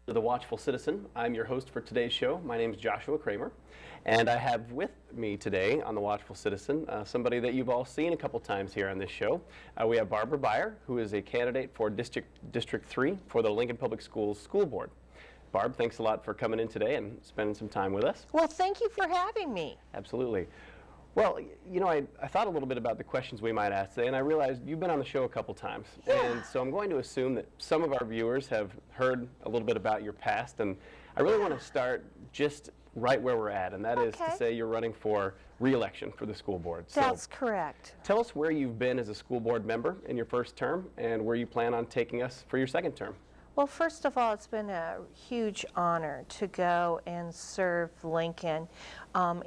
The Watchful Citizen. I'm your host for today's show. My name is Joshua Cramer, and I have with me today on The Watchful Citizen somebody that you've all seen a couple times here on this show. We have Barbara Baier, who is a candidate for District 3 for the Lincoln Public Schools School Board. Barb, thanks a lot for coming in today and spending some time with us. Well, thank you for having me. Absolutely. Well, you know, I thought a little bit about the questions we might ask today, and I realized you've been on the show a couple times. Yeah. And so I'm going to assume that some of our viewers have heard a little bit about your past, and I really want to start just right where we're at, and that is to say you're running for re-election for the school board. That's correct. Tell us where you've been as a school board member in your first term, and where you plan on taking us for your second term. Well, first of all, it's been a huge honor to go and serve Lincoln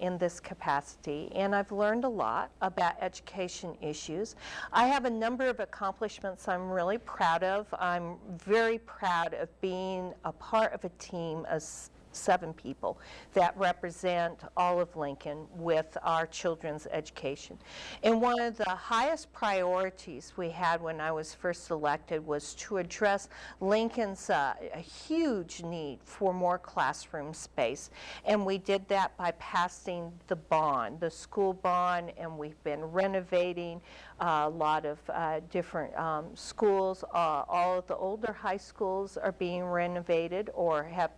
in this capacity, and I've learned a lot about education issues. I have a number of accomplishments I'm really proud of. I'm very proud of being a part of a team of 7 people that represent all of Lincoln with our children's education. And one of the highest priorities we had when I was first elected was to address Lincoln's a huge need for more classroom space. And we did that by passing the bond, the school bond, and we've been renovating a lot of different schools. All of the older high schools are being renovated or have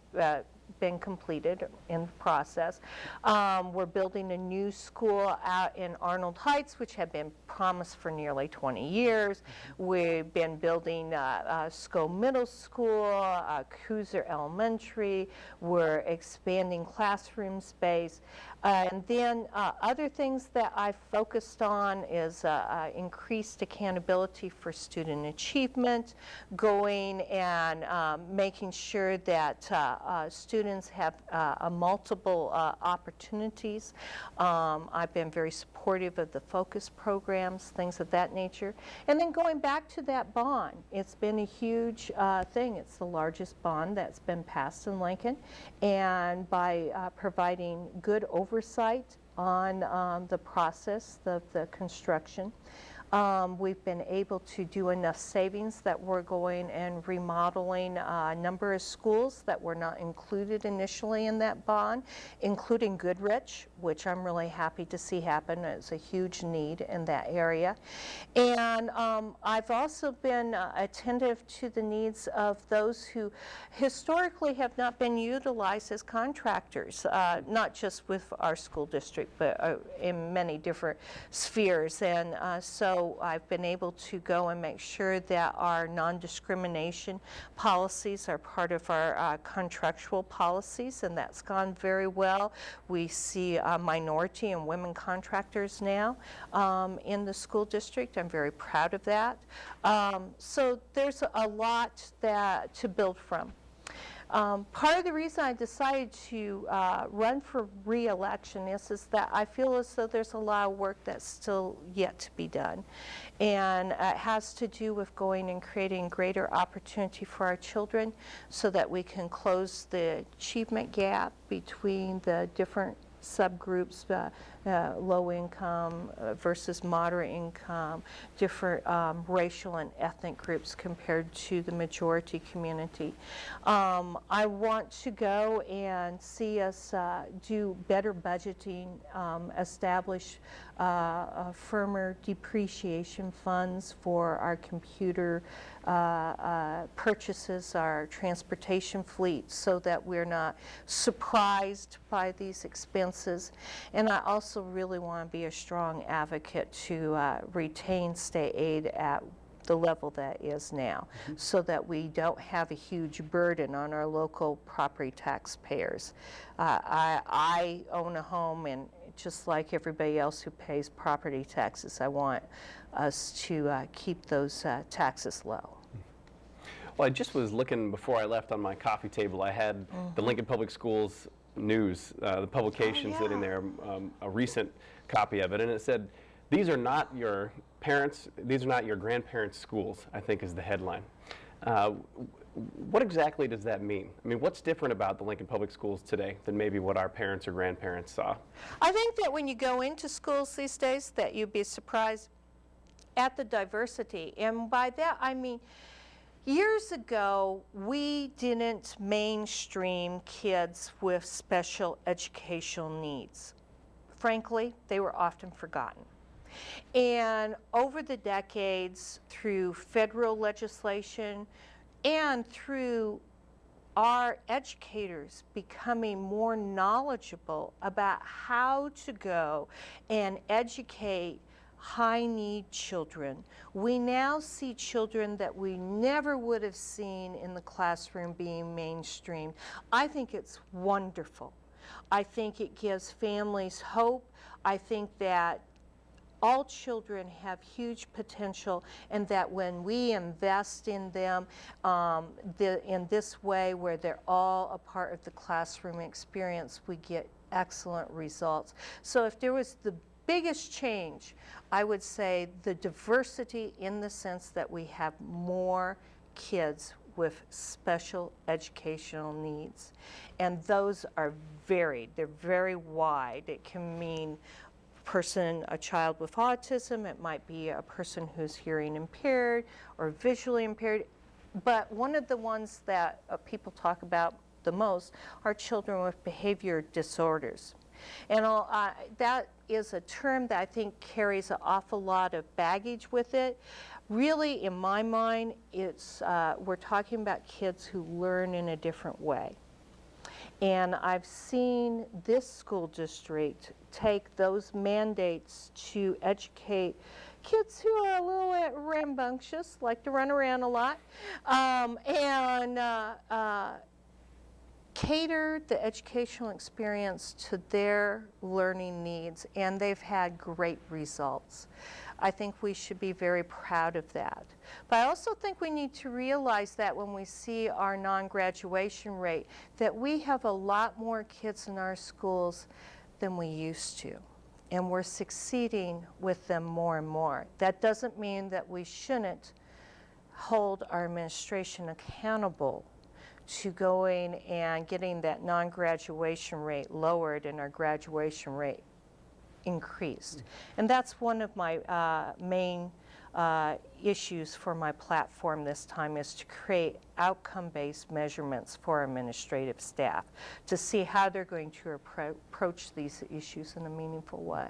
been completed in the process. We're building a new school out in Arnold Heights, which had been promised for nearly 20 years. We've been building Sco Middle School, Cruiser Elementary. We're expanding classroom space. And then other things that I've focused on is increased accountability for student achievement, going and making sure that students have multiple opportunities. I've been very supportive of the focus programs, things of that nature. And then going back to that bond, it's been a huge thing. It's the largest bond that's been passed in Lincoln. And by providing good oversight on the process of the construction, we've been able to do enough savings that we're going and remodeling a number of schools that were not included initially in that bond, including Goodrich, which I'm really happy to see happen. It's a huge need in that area. And I've also been attentive to the needs of those who historically have not been utilized as contractors, not just with our school district, but in many different spheres. And so I've been able to go and make sure that our non-discrimination policies are part of our contractual policies, and that's gone very well. We see minority and women contractors now in the school district. I'm very proud of that. So there's a lot to build from. Part of the reason I decided to run for re-election is that I feel as though there's a lot of work that's still yet to be done. And it has to do with going and creating greater opportunity for our children so that we can close the achievement gap between the different subgroups, low income versus moderate income, different racial and ethnic groups compared to the majority community. I want to go and see us do better budgeting, establish firmer depreciation funds for our computer purchases, our transportation fleet, so that we're not surprised by these expenses. And I also really want to be a strong advocate to retain state aid at the level that is now, so that we don't have a huge burden on our local property taxpayers. I own a home, and just like everybody else who pays property taxes, I want us to keep those taxes low. Well, I just was looking before I left on my coffee table. I had the Lincoln Public Schools News, the publication sitting there, a recent copy of it, and it said, "These are not your parents, these are not your grandparents' schools," I think is the headline. What exactly does that mean? I mean, what's different about the Lincoln Public Schools today than maybe what our parents or grandparents saw? I think that when you go into schools these days, that you'd be surprised at the diversity. And by that, I mean, Years ago, we didn't mainstream kids with special educational needs. Frankly, they were often forgotten. And over the decades, through federal legislation and through our educators becoming more knowledgeable about how to go and educate high-need children, we now see children that we never would have seen in the classroom being mainstreamed. I think it's wonderful. I think it gives families hope. I think that all children have huge potential, and that when we invest in them in this way where they're all a part of the classroom experience, we get excellent results. So if there was the biggest change, I would say the diversity, in the sense that we have more kids with special educational needs. And those are varied. They're very wide. It can mean a child with autism, it might be a person who's hearing impaired or visually impaired, but one of the ones that people talk about the most are children with behavior disorders. And that is a term that I think carries an awful lot of baggage with it. Really, in my mind, we're talking about kids who learn in a different way. And I've seen this school district take those mandates to educate kids who are a little rambunctious, like to run around a lot, and cater the educational experience to their learning needs, and they've had great results. I think we should be very proud of that. But I also think we need to realize that when we see our non-graduation rate, that we have a lot more kids in our schools than we used to. And we're succeeding with them more and more. That doesn't mean that we shouldn't hold our administration accountable to going and getting that non-graduation rate lowered and our graduation rate increased. And that's one of my main issues for my platform this time, is to create outcome-based measurements for administrative staff to see how they're going to approach these issues in a meaningful way.